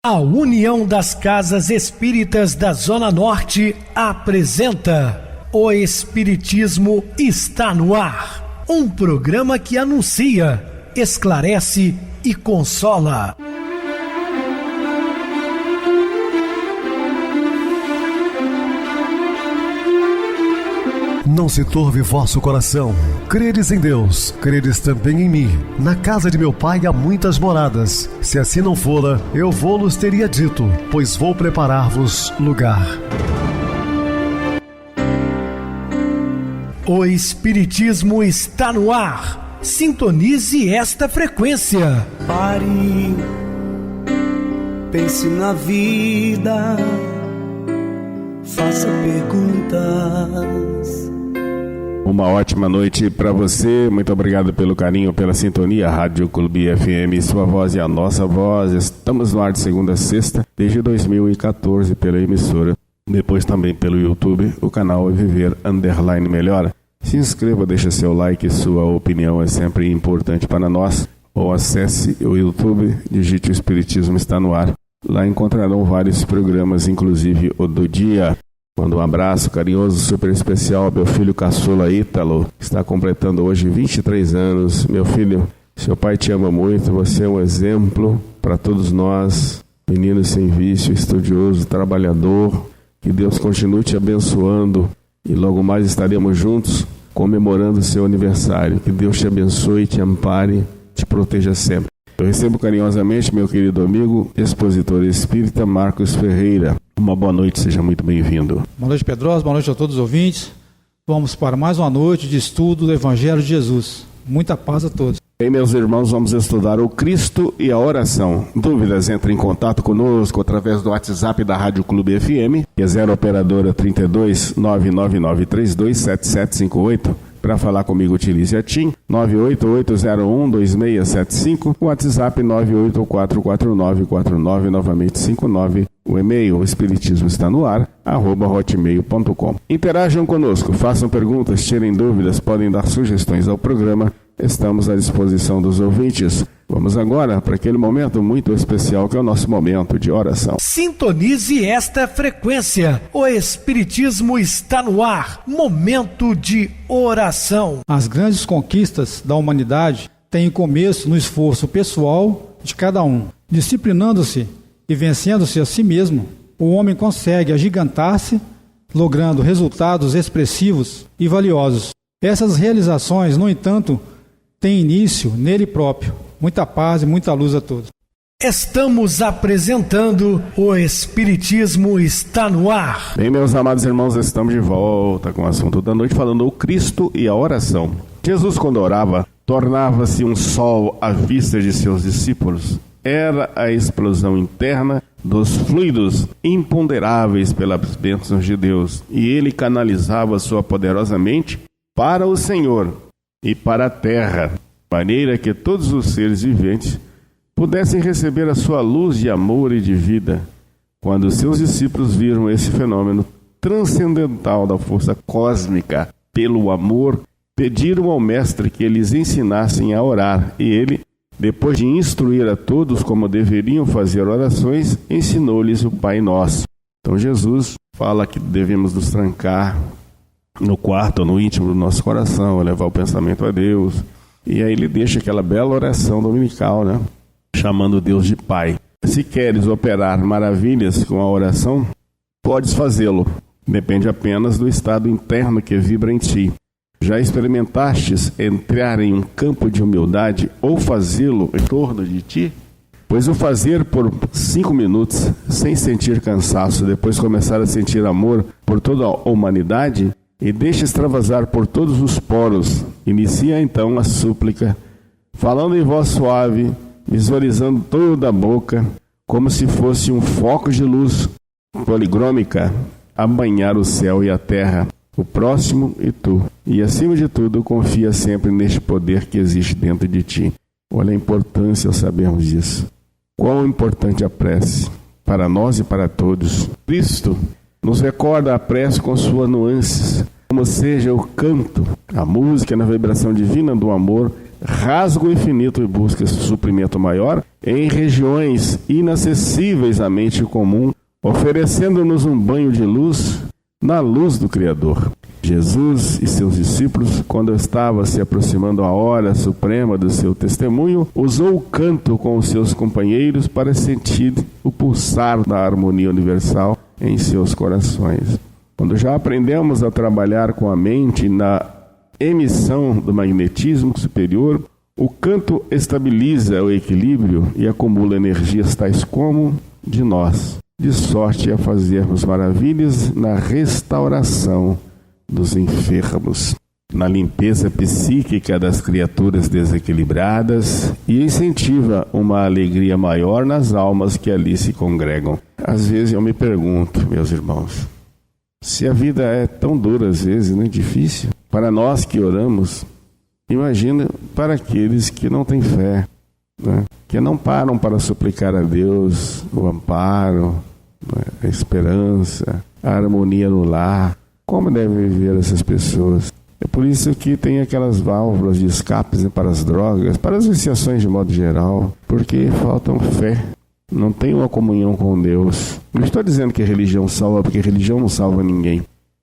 A União das Casas Espíritas da Zona Norte apresenta O Espiritismo está no ar, um programa que anuncia, esclarece e consola. Não se turve vosso coração. Credes em Deus, credes também em mim. Na casa de meu pai há muitas moradas. Se assim não fora, eu vou-los teria dito, pois vou preparar-vos lugar. O Espiritismo está no ar. Sintonize esta frequência. Pare, pense na vida, faça perguntas. Uma ótima noite para você, muito obrigado pelo carinho, pela sintonia. Rádio Clube FM, sua voz e a nossa voz. Estamos no ar de segunda a sexta, desde 2014 pela emissora. Depois também pelo YouTube, o canal é Viver _ Melhora. Se inscreva, deixa seu like, sua opinião é sempre importante para nós. Ou acesse o YouTube, digite O Espiritismo está no ar. Lá encontrarão vários programas, inclusive o do dia. Mando um abraço carinhoso, super especial ao meu filho caçula Ítalo, que está completando hoje 23 anos. Meu filho, seu pai te ama muito, você é um exemplo para todos nós, menino sem vício, estudioso, trabalhador. Que Deus continue te abençoando e logo mais estaremos juntos comemorando o seu aniversário. Que Deus te abençoe, te ampare, te proteja sempre. Eu recebo carinhosamente meu querido amigo, expositor espírita Marcos Ferreira. Uma boa noite, seja muito bem-vindo. Boa noite, Pedrosa, boa noite a todos os ouvintes. Vamos para mais uma noite de estudo do Evangelho de Jesus. Muita paz a todos. Bem, meus irmãos, vamos estudar o Cristo e a oração. Dúvidas, entre em contato conosco através do WhatsApp da Rádio Clube FM, que é 0 operadora 32 99932 7758. Para falar comigo, utilize a TIM 988012675, o WhatsApp 9844949, novamente 59, o e-mail, o espiritismo está no ar, @hotmail.com. Interajam conosco, façam perguntas, tirem dúvidas, podem dar sugestões ao programa, estamos à disposição dos ouvintes. Vamos agora para aquele momento muito especial que é o nosso momento de oração. Sintonize esta frequência. O Espiritismo está no ar. Momento de oração. As grandes conquistas da humanidade têm começo no esforço pessoal de cada um. Disciplinando-se e vencendo-se a si mesmo, o homem consegue agigantar-se, logrando resultados expressivos e valiosos. Essas realizações, no entanto, têm início nele próprio. Muita paz e muita luz a todos. Estamos apresentando O Espiritismo está no ar. Bem, meus amados irmãos, estamos de volta com o assunto da noite, falando o Cristo e a oração. Jesus, quando orava, tornava-se um sol à vista de seus discípulos. Era a explosão interna dos fluidos imponderáveis pelas bênçãos de Deus. E ele canalizava sua poderosa mente para o Senhor e para a terra, de maneira que todos os seres viventes pudessem receber a sua luz de amor e de vida. Quando seus discípulos viram esse fenômeno transcendental da força cósmica pelo amor, pediram ao Mestre que eles ensinassem a orar, e ele, depois de instruir a todos como deveriam fazer orações, ensinou-lhes o Pai Nosso. Então Jesus fala que devemos nos trancar no quarto, no íntimo do nosso coração, levar o pensamento a Deus. E aí ele deixa aquela bela oração dominical, né? Chamando Deus de Pai. Se queres operar maravilhas com a oração, podes fazê-lo. Depende apenas do estado interno que vibra em ti. Já experimentastes entrar em um campo de humildade ou fazê-lo em torno de ti? Pois o fazer por 5 minutos, sem sentir cansaço, depois começar a sentir amor por toda a humanidade, e deixa extravasar por todos os poros. Inicia então a súplica, falando em voz suave, visualizando toda a boca, como se fosse um foco de luz poligômica a banhar o céu e a terra, o próximo e tu. E acima de tudo, confia sempre neste poder que existe dentro de ti. Olha a importância ao sabermos disso. Quão importante a prece, para nós e para todos. Cristo nos recorda a prece com suas nuances, como seja o canto, a música na vibração divina do amor, rasga o infinito e busca esse suprimento maior em regiões inacessíveis à mente comum, oferecendo-nos um banho de luz na luz do Criador. Jesus e seus discípulos, quando estava se aproximando a hora suprema do seu testemunho, usou o canto com os seus companheiros para sentir o pulsar da harmonia universal em seus corações. Quando já aprendemos a trabalhar com a mente na emissão do magnetismo superior, o canto estabiliza o equilíbrio e acumula energias tais como de nós, de sorte a fazermos maravilhas na restauração dos enfermos, na limpeza psíquica das criaturas desequilibradas e incentiva uma alegria maior nas almas que ali se congregam. Às vezes eu me pergunto, meus irmãos, se a vida é tão dura às vezes, né, difícil, para nós que oramos, imagina para aqueles que não têm fé, né, que não param para suplicar a Deus o amparo, né, a esperança, a harmonia no lar. Como devem viver essas pessoas? É por isso que tem aquelas válvulas de escape, né, para as drogas, para as viciações de modo geral, porque faltam fé, não tem uma comunhão com Deus. Não estou dizendo que a religião salva, porque a religião não salva ninguém,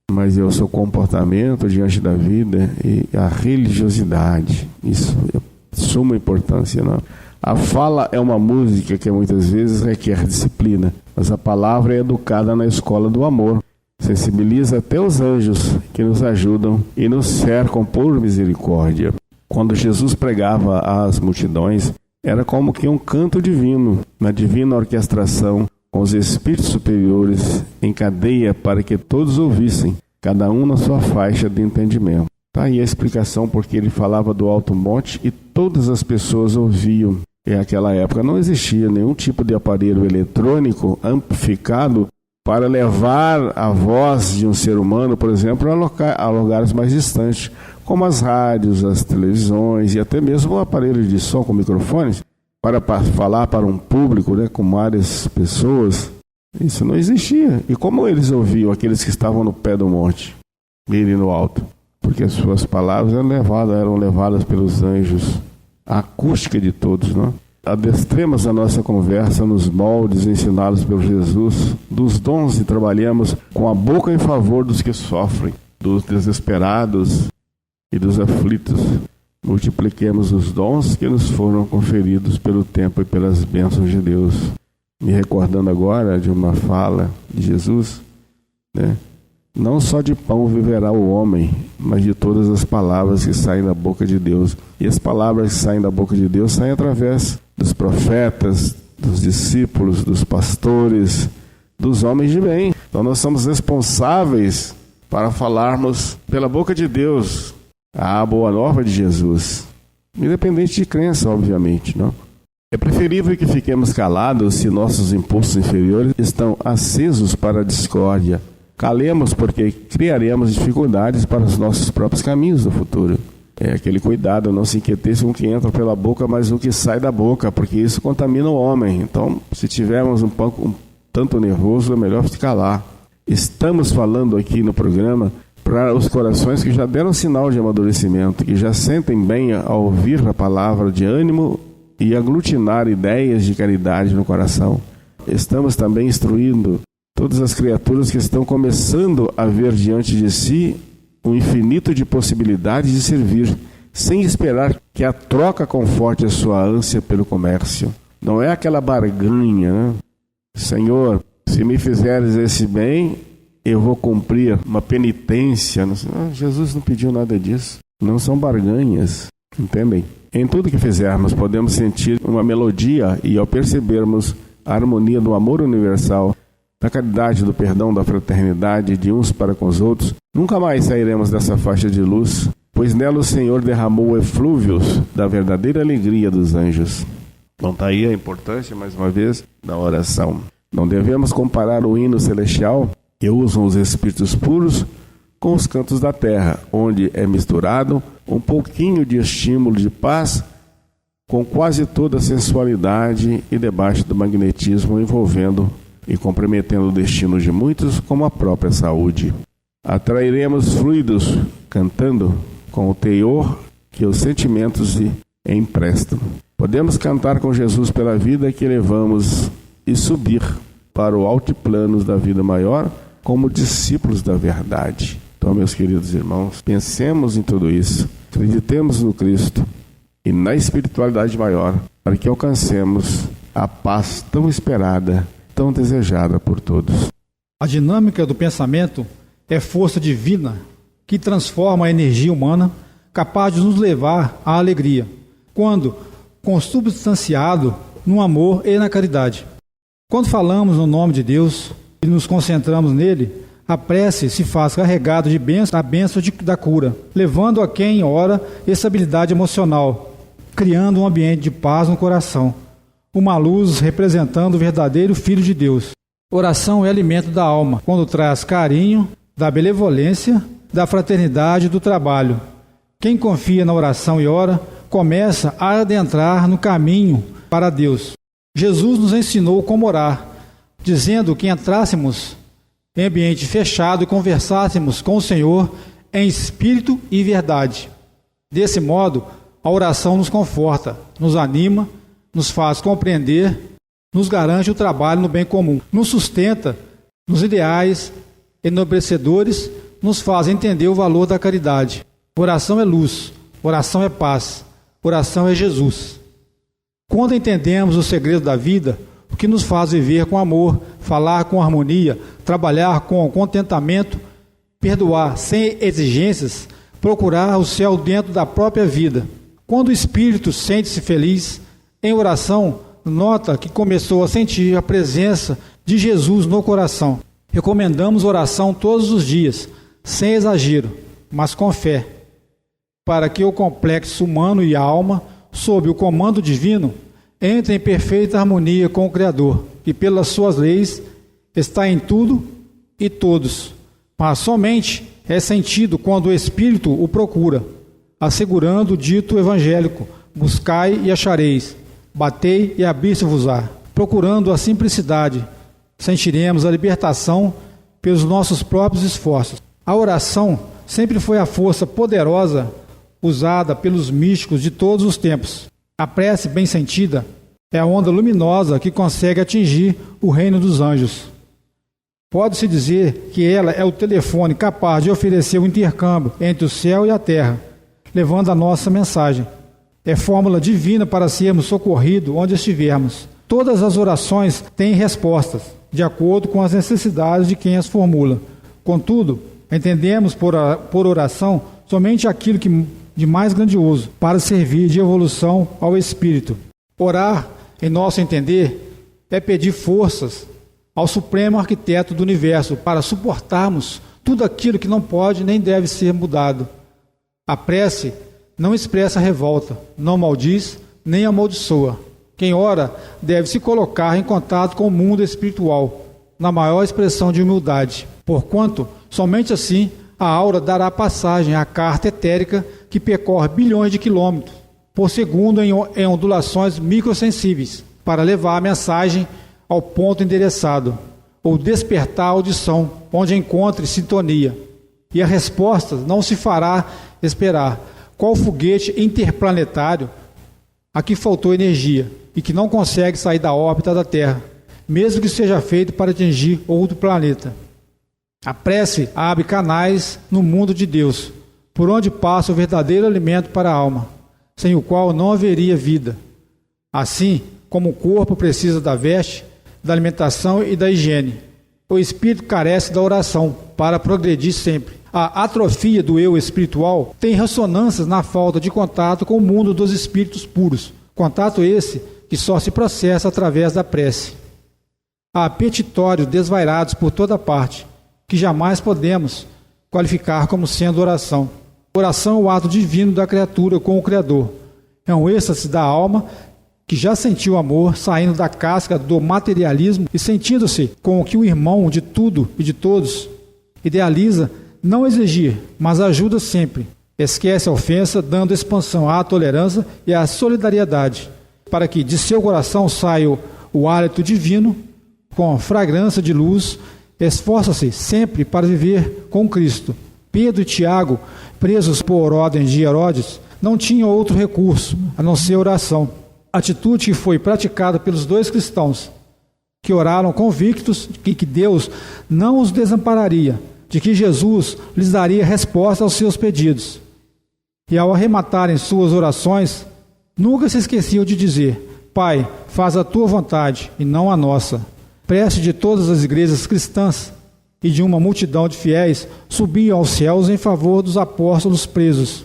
mas é o seu comportamento diante da vida e a religiosidade. Isso é de suma importância, não? A fala é uma música que muitas vezes requer disciplina, mas a palavra é educada na escola do amor. Sensibiliza até os anjos que nos ajudam e nos cercam por misericórdia. Quando Jesus pregava às multidões, era como que um canto divino, na divina orquestração, com os espíritos superiores em cadeia para que todos ouvissem, cada um na sua faixa de entendimento. Está aí a explicação porque ele falava do alto monte e todas as pessoas ouviam. E naquela época não existia nenhum tipo de aparelho eletrônico amplificado para levar a voz de um ser humano, por exemplo, a lugares mais distantes, como as rádios, as televisões e até mesmo o aparelho de som com microfones, para falar para um público, né, com várias pessoas. Isso não existia. E como eles ouviam aqueles que estavam no pé do monte, ele no alto? Porque as suas palavras eram levadas pelos anjos, a acústica de todos, não? Adestremos a nossa conversa nos moldes ensinados pelo Jesus, dos dons e trabalhemos com a boca em favor dos que sofrem, dos desesperados e dos aflitos. Multipliquemos os dons que nos foram conferidos pelo tempo e pelas bênçãos de Deus. Me recordando agora de uma fala de Jesus, né? Não só de pão viverá o homem, mas de todas as palavras que saem da boca de Deus. E as palavras que saem da boca de Deus saem através dos profetas, dos discípulos, dos pastores, dos homens de bem. Então nós somos responsáveis para falarmos pela boca de Deus a boa nova de Jesus, independente de crença, obviamente, não? É preferível que fiquemos calados se nossos impulsos inferiores estão acesos para a discórdia. Calemos, porque criaremos dificuldades para os nossos próprios caminhos no futuro. É aquele cuidado, não se inquieteça com o que entra pela boca, mas o que sai da boca, porque isso contamina o homem. Então, se tivermos um tanto nervoso, é melhor ficar lá. Estamos falando aqui no programa para os corações que já deram sinal de amadurecimento, que já sentem bem ao ouvir a palavra de ânimo e aglutinar ideias de caridade no coração. Estamos também instruindo todas as criaturas que estão começando a ver diante de si um infinito de possibilidades de servir, sem esperar que a troca conforte a sua ânsia pelo comércio. Não é aquela barganha, né? Senhor, se me fizeres esse bem, eu vou cumprir uma penitência. Jesus não pediu nada disso. Não são barganhas, entendem? Em tudo que fizermos, podemos sentir uma melodia e ao percebermos a harmonia do amor universal, da caridade, do perdão, da fraternidade de uns para com os outros, nunca mais sairemos dessa faixa de luz, pois nela o Senhor derramou eflúvios da verdadeira alegria dos anjos. Então está aí a importância, mais uma vez, da oração. Não devemos comparar o hino celestial, que usam os espíritos puros, com os cantos da terra, onde é misturado um pouquinho de estímulo de paz com quase toda a sensualidade e debaixo do magnetismo envolvendo e comprometendo o destino de muitos como a própria saúde. Atrairemos fluidos cantando com o teor que os sentimentos é empréstimo. Podemos cantar com Jesus pela vida que levamos e subir para o altiplanos da vida maior como discípulos da verdade. Então, meus queridos irmãos, pensemos em tudo isso, acreditemos no Cristo e na espiritualidade maior para que alcancemos a paz tão esperada, tão desejada por todos. A dinâmica do pensamento é força divina que transforma a energia humana, capaz de nos levar à alegria, quando consubstanciado no amor e na caridade. Quando falamos no nome de Deus e nos concentramos nele, a prece se faz carregada de bênção, a bênção da cura, levando a quem ora estabilidade emocional, criando um ambiente de paz no coração, uma luz representando o verdadeiro Filho de Deus. Oração é alimento da alma, quando traz carinho, da benevolência, da fraternidade e do trabalho. Quem confia na oração e ora, começa a adentrar no caminho para Deus. Jesus nos ensinou como orar, dizendo que entrássemos em ambiente fechado e conversássemos com o Senhor em espírito e verdade. Desse modo, a oração nos conforta, nos anima, nos faz compreender, nos garante o trabalho no bem comum, nos sustenta nos ideais enobrecedores, nos faz entender o valor da caridade. Oração é luz, oração é paz, oração é Jesus. Quando entendemos o segredo da vida, o que nos faz viver com amor, falar com harmonia, trabalhar com contentamento, perdoar sem exigências, procurar o céu dentro da própria vida. Quando o espírito sente-se feliz, em oração, nota que começou a sentir a presença de Jesus no coração. Recomendamos oração todos os dias, sem exagero, mas com fé, para que o complexo humano e a alma, sob o comando divino, entre em perfeita harmonia com o Criador, que pelas suas leis está em tudo e todos, mas somente é sentido quando o Espírito o procura, assegurando o dito evangélico: buscai e achareis, batei e abrir-se-vos-á. Procurando a simplicidade, sentiremos a libertação pelos nossos próprios esforços. A oração sempre foi a força poderosa usada pelos místicos de todos os tempos. A prece bem sentida é a onda luminosa que consegue atingir o reino dos anjos. Pode-se dizer que ela é o telefone capaz de oferecer o intercâmbio entre o céu e a terra, levando a nossa mensagem. É fórmula divina para sermos socorridos onde estivermos. Todas as orações têm respostas, de acordo com as necessidades de quem as formula. Contudo, entendemos por oração somente aquilo que de mais grandioso, para servir de evolução ao Espírito. Orar, em nosso entender, é pedir forças ao Supremo Arquiteto do Universo para suportarmos tudo aquilo que não pode nem deve ser mudado. A prece não expressa revolta, não maldiz, nem amaldiçoa. Quem ora deve se colocar em contato com o mundo espiritual, na maior expressão de humildade, porquanto, somente assim, a aura dará passagem à carta etérica que percorre bilhões de quilômetros por segundo em ondulações microsensíveis, para levar a mensagem ao ponto endereçado, ou despertar a audição, onde encontre sintonia. E a resposta não se fará esperar. Qual foguete interplanetário a que faltou energia e que não consegue sair da órbita da Terra, mesmo que seja feito para atingir outro planeta? A prece abre canais no mundo de Deus, por onde passa o verdadeiro alimento para a alma, sem o qual não haveria vida. Assim como o corpo precisa da veste, da alimentação e da higiene, o espírito carece da oração para progredir sempre. A atrofia do eu espiritual tem ressonâncias na falta de contato com o mundo dos espíritos puros, contato esse que só se processa através da prece. Há apetitórios desvairados por toda parte, que jamais podemos qualificar como sendo oração. Oração é o ato divino da criatura com o Criador. É um êxtase da alma que já sentiu amor saindo da casca do materialismo e sentindo-se com o que o irmão de tudo e de todos idealiza, não exigir, mas ajuda sempre. Esquece a ofensa, dando expansão à tolerância e à solidariedade, para que de seu coração saia o hálito divino com fragrância de luz. Esforça-se sempre para viver com Cristo. Pedro e Tiago, presos por ordem de Herodes, não tinham outro recurso a não ser oração. Atitude que foi praticada pelos dois cristãos, que oraram convictos de que Deus não os desampararia, de que Jesus lhes daria resposta aos seus pedidos. E ao arrematarem suas orações, nunca se esqueciam de dizer: Pai, faz a tua vontade e não a nossa. Preste de todas as igrejas cristãs e de uma multidão de fiéis subiam aos céus em favor dos apóstolos presos.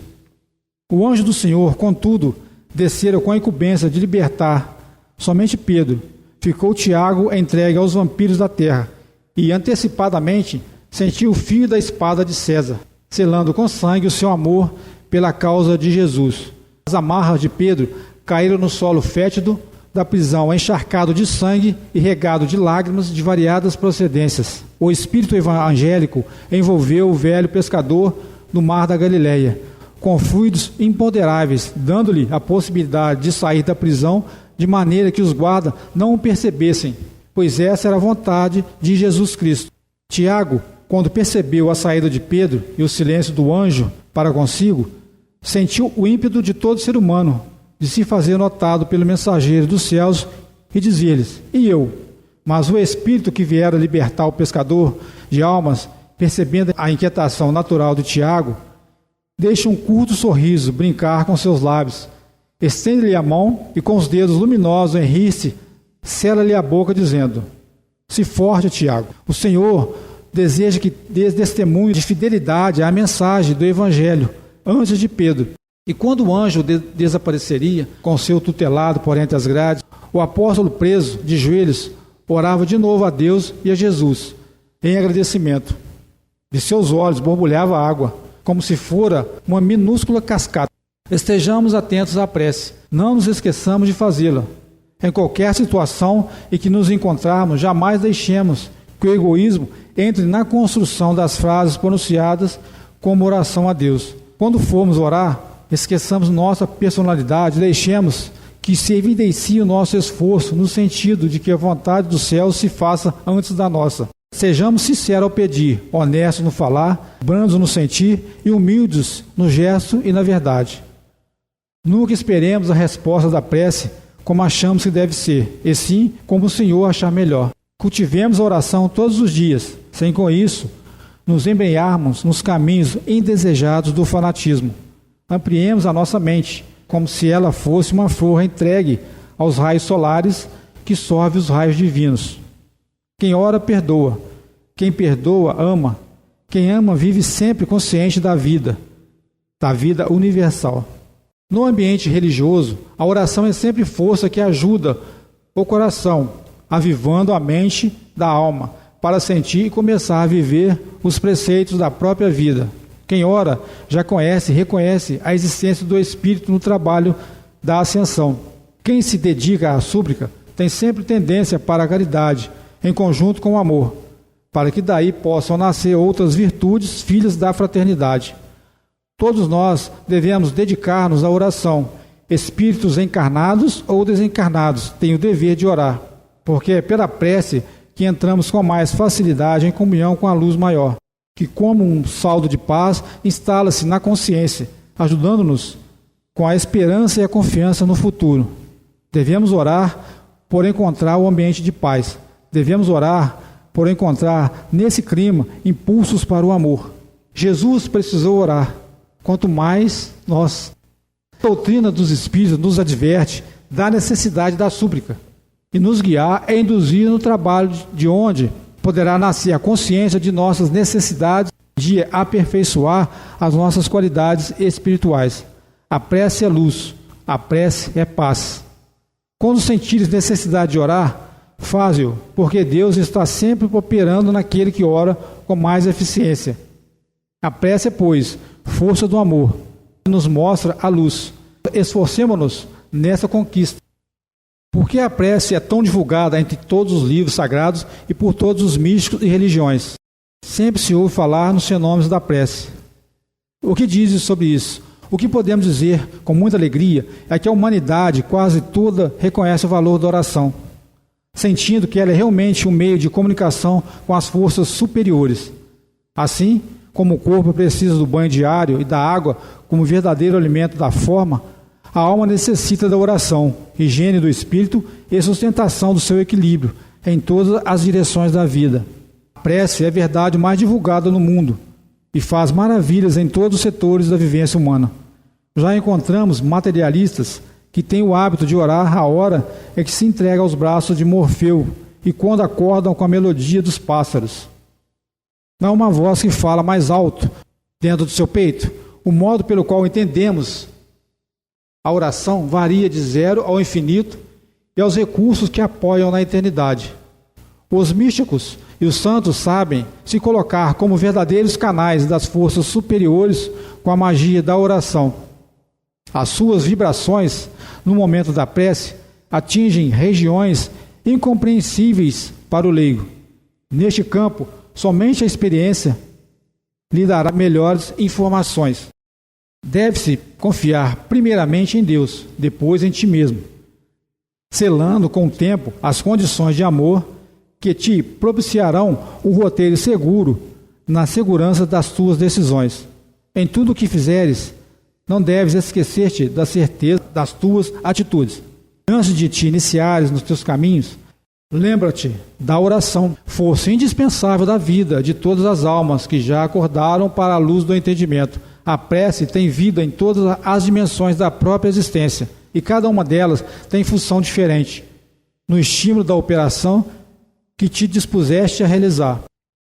O anjo do Senhor, contudo, descera com a incumbência de libertar somente Pedro. Ficou Tiago entregue aos vampiros da terra e, antecipadamente, sentiu o fio da espada de César, selando com sangue o seu amor pela causa de Jesus. As amarras de Pedro caíram no solo fétido da prisão, encharcado de sangue e regado de lágrimas de variadas procedências. O espírito evangélico envolveu o velho pescador no mar da Galileia, com fluidos imponderáveis, dando-lhe a possibilidade de sair da prisão de maneira que os guardas não o percebessem, pois essa era a vontade de Jesus Cristo. Tiago, quando percebeu a saída de Pedro e o silêncio do anjo para consigo, sentiu o ímpeto de todo ser humano de se fazer notado pelo mensageiro dos céus e dizia-lhes: e eu? Mas o Espírito que viera libertar o pescador de almas, percebendo a inquietação natural de Tiago, deixa um curto sorriso brincar com seus lábios, estende-lhe a mão e com os dedos luminosos em rir-se, sela-lhe a boca dizendo: se forte, Tiago, o Senhor deseja que dês testemunho de fidelidade à mensagem do Evangelho antes de Pedro. E quando o anjo desapareceria com seu tutelado por entre as grades, o apóstolo preso, de joelhos, orava de novo a Deus e a Jesus, em agradecimento. De seus olhos borbulhava água, como se fora uma minúscula cascata. Estejamos atentos à prece, não nos esqueçamos de fazê-la. Em qualquer situação em que nos encontrarmos, jamais deixemos que o egoísmo entre na construção das frases pronunciadas como oração a Deus. Quando formos orar, esqueçamos nossa personalidade, deixemos que se evidencie o nosso esforço no sentido de que a vontade do céu se faça antes da nossa. Sejamos sinceros ao pedir, honestos no falar, brandos no sentir e humildes no gesto e na verdade. Nunca esperemos a resposta da prece como achamos que deve ser, e sim como o Senhor achar melhor. Cultivemos a oração todos os dias, sem com isso nos embrenharmos nos caminhos indesejados do fanatismo. Ampliemos a nossa mente, como se ela fosse uma flor entregue aos raios solares que sorve os raios divinos. Quem ora, perdoa. Quem perdoa, ama. Quem ama, vive sempre consciente da vida universal. No ambiente religioso, a oração é sempre força que ajuda o coração, avivando a mente da alma, para sentir e começar a viver os preceitos da própria vida. Quem ora já conhece e reconhece a existência do Espírito no trabalho da ascensão. Quem se dedica à súplica tem sempre tendência para a caridade, em conjunto com o amor, para que daí possam nascer outras virtudes, filhas da fraternidade. Todos nós devemos dedicar-nos à oração. Espíritos encarnados ou desencarnados têm o dever de orar, porque é pela prece que entramos com mais facilidade em comunhão com a luz maior, que como um saldo de paz instala-se na consciência, ajudando-nos com a esperança e a confiança no futuro. Devemos orar por encontrar o ambiente de paz. Devemos orar por encontrar nesse clima impulsos para o amor. Jesus precisou orar, quanto mais nós. A doutrina dos Espíritos nos adverte da necessidade da súplica e nos guiar e induzir no trabalho de onde poderá nascer a consciência de nossas necessidades de aperfeiçoar as nossas qualidades espirituais. A prece é luz, a prece é paz. Quando sentires necessidade de orar, faze-o, porque Deus está sempre operando naquele que ora com mais eficiência. A prece é, pois, força do amor, que nos mostra a luz. Esforcemo-nos nessa conquista. Por que a prece é tão divulgada entre todos os livros sagrados e por todos os místicos e religiões? Sempre se ouve falar nos fenômenos da prece. O que dizes sobre isso? O que podemos dizer com muita alegria é que a humanidade quase toda reconhece o valor da oração, sentindo que ela é realmente um meio de comunicação com as forças superiores. Assim, como o corpo precisa do banho diário e da água como verdadeiro alimento da forma, a alma necessita da oração, higiene do espírito e sustentação do seu equilíbrio em todas as direções da vida. A prece é a verdade mais divulgada no mundo e faz maravilhas em todos os setores da vivência humana. Já encontramos materialistas que têm o hábito de orar a hora em que se entrega aos braços de Morfeu e quando acordam com a melodia dos pássaros. Não é uma voz que fala mais alto dentro do seu peito. O modo pelo qual entendemos a oração varia de 0 ao infinito e aos recursos que apoiam na eternidade. Os místicos e os santos sabem se colocar como verdadeiros canais das forças superiores com a magia da oração. As suas vibrações, no momento da prece, atingem regiões incompreensíveis para o leigo. Neste campo, somente a experiência lhe dará melhores informações. Deve-se confiar primeiramente em Deus, depois em ti mesmo, selando com o tempo as condições de amor que te propiciarão um roteiro seguro na segurança das tuas decisões. Em tudo o que fizeres, não deves esquecer-te da certeza das tuas atitudes. Antes de te iniciares nos teus caminhos, lembra-te da oração, força indispensável da vida de todas as almas que já acordaram para a luz do entendimento. A prece tem vida em todas as dimensões da própria existência e cada uma delas tem função diferente no estímulo da operação que te dispuseste a realizar.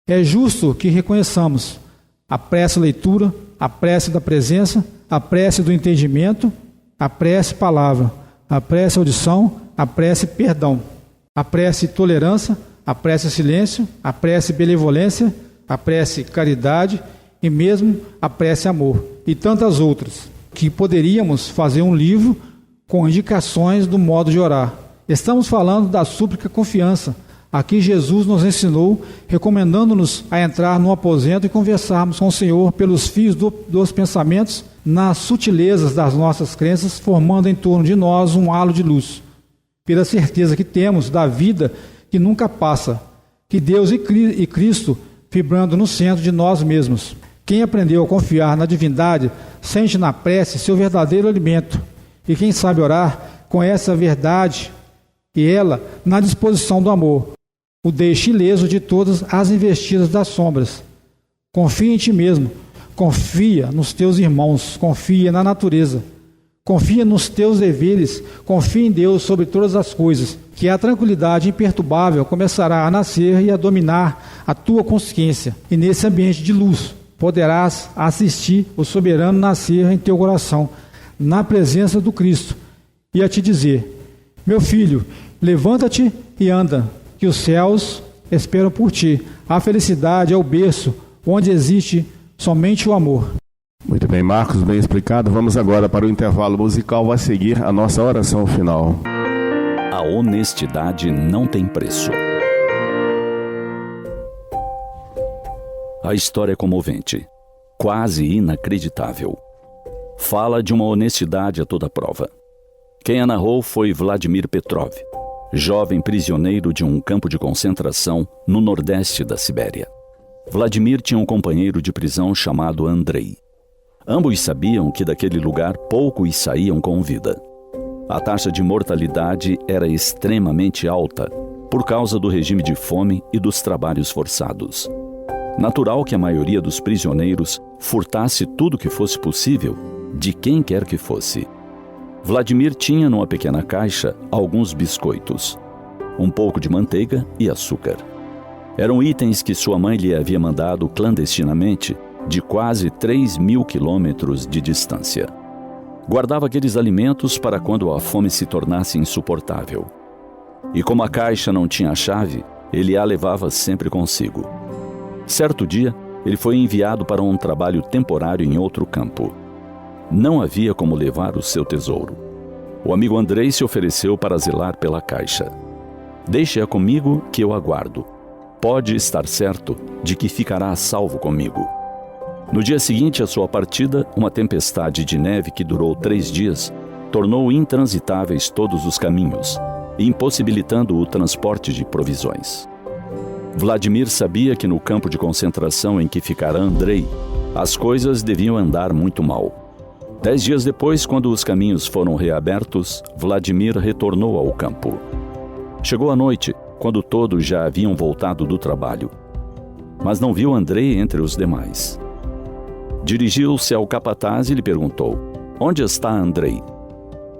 É justo que reconheçamos a prece leitura, a prece da presença, a prece do entendimento, a prece palavra, a prece audição, a prece perdão, a prece tolerância, a prece silêncio, a prece benevolência, a prece caridade e mesmo a prece amor, e tantas outras, que poderíamos fazer um livro com indicações do modo de orar. Estamos falando da súplica confiança. Aqui Jesus nos ensinou, recomendando-nos a entrar no aposento e conversarmos com o Senhor pelos fios dos pensamentos, nas sutilezas das nossas crenças, formando em torno de nós um halo de luz. Pela certeza que temos da vida que nunca passa, que Deus e Cristo vibrando no centro de nós mesmos. Quem aprendeu a confiar na divindade sente na prece seu verdadeiro alimento. E quem sabe orar conhece a verdade e ela na disposição do amor. O deixe ileso de todas as investidas das sombras. Confia em ti mesmo, confia nos teus irmãos, confia na natureza, confia nos teus deveres, confia em Deus sobre todas as coisas, que a tranquilidade imperturbável começará a nascer e a dominar a tua consciência. E nesse ambiente de luz, poderás assistir o soberano nascer em teu coração, na presença do Cristo, e a te dizer: meu filho, levanta-te e anda, que os céus esperam por ti. A felicidade é o berço onde existe somente o amor. Muito bem, Marcos, bem explicado. Vamos agora para o intervalo musical. Vai seguir a nossa oração final. A honestidade não tem preço. A história é comovente, quase inacreditável. Fala de uma honestidade a toda prova. Quem a narrou foi Vladimir Petrov, jovem prisioneiro de um campo de concentração no nordeste da Sibéria. Vladimir tinha um companheiro de prisão chamado Andrei. Ambos sabiam que daquele lugar poucos saíam com vida. A taxa de mortalidade era extremamente alta por causa do regime de fome e dos trabalhos forçados. Natural que a maioria dos prisioneiros furtasse tudo que fosse possível, de quem quer que fosse. Vladimir tinha numa pequena caixa alguns biscoitos, um pouco de manteiga e açúcar. Eram itens que sua mãe lhe havia mandado clandestinamente de quase 3.000 quilômetros de distância. Guardava aqueles alimentos para quando a fome se tornasse insuportável. E como a caixa não tinha a chave, ele a levava sempre consigo. Certo dia, ele foi enviado para um trabalho temporário em outro campo. Não havia como levar o seu tesouro. O amigo Andrei se ofereceu para zelar pela caixa. Deixe-a comigo que eu aguardo. Pode estar certo de que ficará a salvo comigo. No dia seguinte à sua partida, uma tempestade de neve que durou 3 dias tornou intransitáveis todos os caminhos, impossibilitando o transporte de provisões. Vladimir sabia que no campo de concentração em que ficara Andrei, as coisas deviam andar muito mal. 10 dias depois, quando os caminhos foram reabertos, Vladimir retornou ao campo. Chegou a noite, quando todos já haviam voltado do trabalho, mas não viu Andrei entre os demais. Dirigiu-se ao capataz e lhe perguntou: onde está Andrei?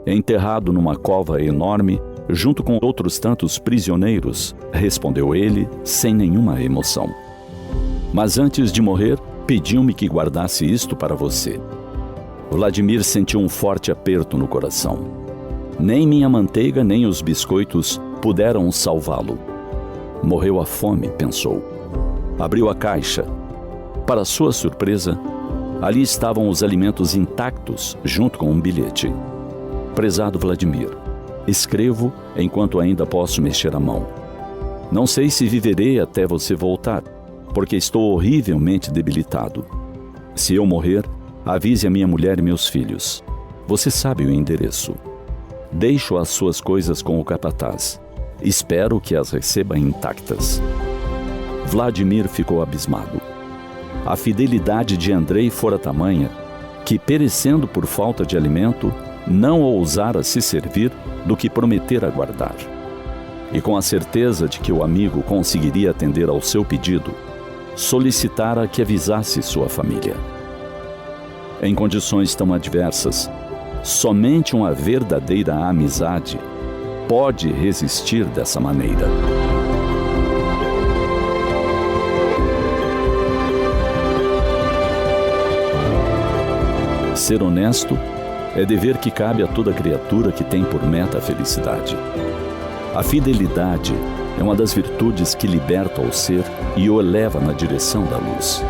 Enterrado numa cova enorme, junto com outros tantos prisioneiros, respondeu ele, sem nenhuma emoção. Mas antes de morrer, pediu-me que guardasse isto para você. Vladimir sentiu um forte aperto no coração. Nem minha manteiga, nem os biscoitos puderam salvá-lo. Morreu à fome, pensou. Abriu a caixa. Para sua surpresa, ali estavam os alimentos intactos, junto com um bilhete. Prezado Vladimir, escrevo enquanto ainda posso mexer a mão. Não sei se viverei até você voltar, porque estou horrivelmente debilitado. Se eu morrer, avise a minha mulher e meus filhos. Você sabe o endereço. Deixo as suas coisas com o capataz. Espero que as receba intactas. Vladimir ficou abismado. A fidelidade de Andrei fora tamanha que, perecendo por falta de alimento, não ousara se servir do que prometera guardar. E com a certeza de que o amigo conseguiria atender ao seu pedido, solicitara que avisasse sua família. Em condições tão adversas, somente uma verdadeira amizade pode resistir dessa maneira. Ser honesto é dever que cabe a toda criatura que tem por meta a felicidade. A fidelidade é uma das virtudes que liberta o ser e o eleva na direção da luz.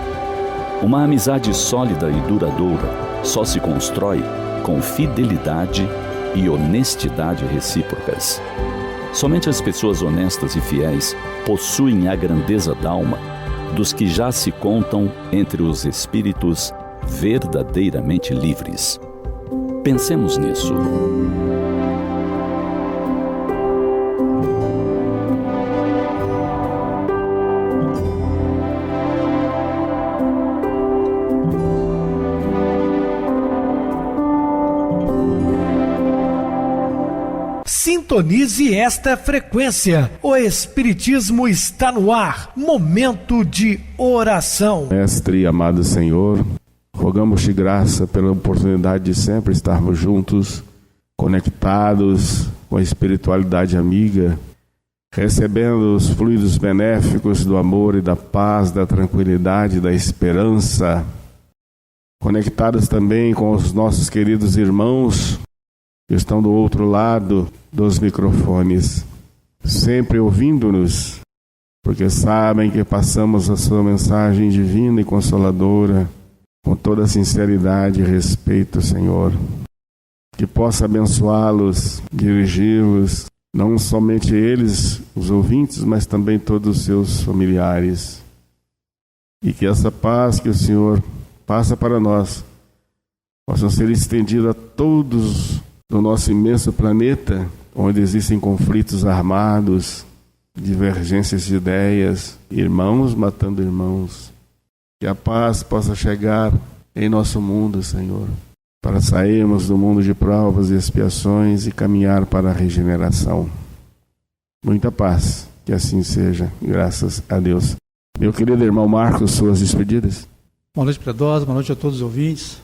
Uma amizade sólida e duradoura só se constrói com fidelidade e honestidade recíprocas. Somente as pessoas honestas e fiéis possuem a grandeza d'alma dos que já se contam entre os espíritos verdadeiramente livres. Pensemos nisso. Sintonize esta frequência. O Espiritismo está no ar. Momento de oração. Mestre e amado Senhor, rogamos-te graça pela oportunidade de sempre estarmos juntos, conectados com a espiritualidade amiga, recebendo os fluidos benéficos do amor e da paz, da tranquilidade, da esperança, conectados também com os nossos queridos irmãos que estão do outro lado dos microfones, sempre ouvindo-nos, porque sabem que passamos a sua mensagem divina e consoladora com toda sinceridade e respeito, Senhor. Que possa abençoá-los, dirigi-los, não somente eles, os ouvintes, mas também todos os seus familiares. E que essa paz que o Senhor passa para nós possa ser estendida a todos do nosso imenso planeta, onde existem conflitos armados, divergências de ideias, irmãos matando irmãos. Que a paz possa chegar em nosso mundo, Senhor, para sairmos do mundo de provas e expiações e caminhar para a regeneração. Muita paz, que assim seja, graças a Deus. Meu querido irmão Marcos, suas despedidas. Boa noite, piedosa, boa noite a todos os ouvintes.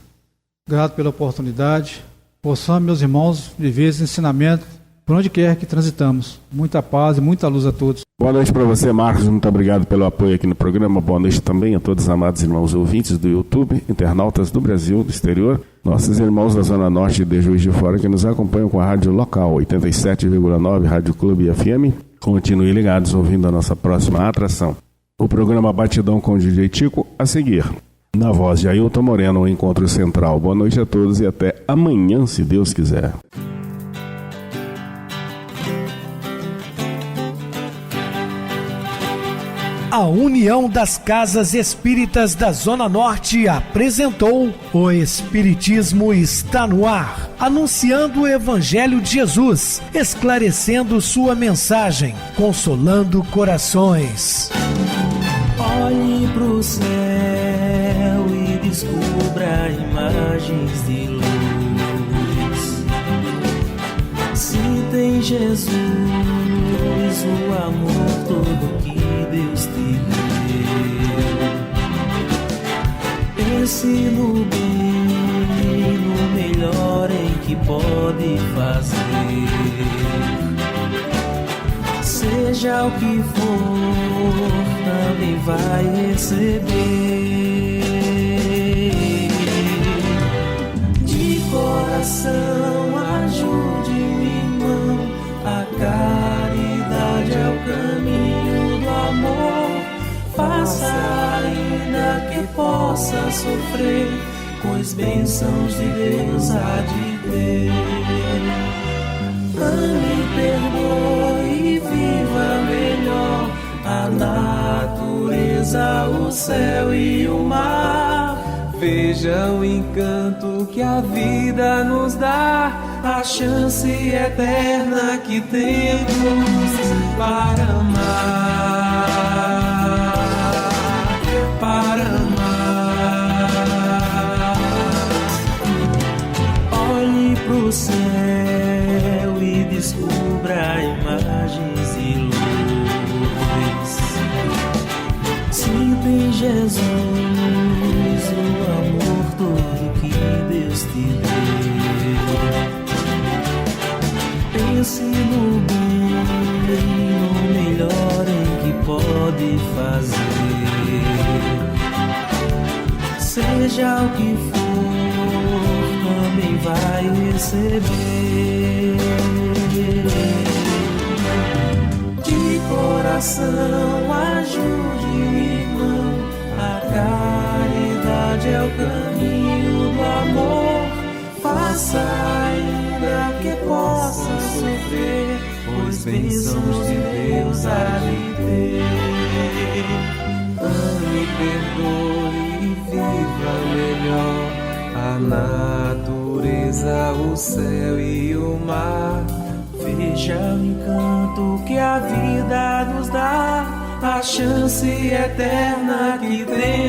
Grato pela oportunidade. Possamos, meus irmãos, viver esse ensinamento por onde quer que transitamos. Muita paz e muita luz a todos. Boa noite para você, Marcos. Muito obrigado pelo apoio aqui no programa. Boa noite também a todos os amados irmãos ouvintes do YouTube, internautas do Brasil, do exterior, nossos irmãos da Zona Norte de Juiz de Fora que nos acompanham com a rádio local 87,9 Rádio Clube FM. Continuem ligados ouvindo a nossa próxima atração. O programa Batidão com o DJ Tico a seguir. Na voz de Ailton Moreno, o Encontro Central. Boa noite a todos e até amanhã, se Deus quiser. A União das Casas Espíritas da Zona Norte apresentou O Espiritismo Está no Ar, anunciando o Evangelho de Jesus, esclarecendo sua mensagem, consolando corações. Olhe pro céu e descubra imagens de luz. Se tem Jesus, o amor todo que Deus te deu. Pense no bem, no melhor em que pode fazer. Seja o que for, também vai receber. De coração, ajude, meu irmão. A caridade é o caminho do amor. Faça ainda que possa sofrer, pois bênçãos de Deus há de ter. Ame, perdoe e viva melhor a natureza, o céu e o mar. Veja o encanto que a vida nos dá, a chance eterna que temos para amar, para amar. Olhe pro céu e descubra imagens de luz. Sinta em Jesus o amor todo que Deus te deu. Pense no bem, no melhor em que pode fazer. Seja o que for, também vai receber. De coração, ajude, irmão. A caridade é o caminho do amor. Faça ainda que possa sofrer, pois bênçãos de Deus há de ter. Ame, perdoe e viva melhor a natureza, o céu e o mar. Veja o encanto que a vida nos dá, a chance eterna que tem.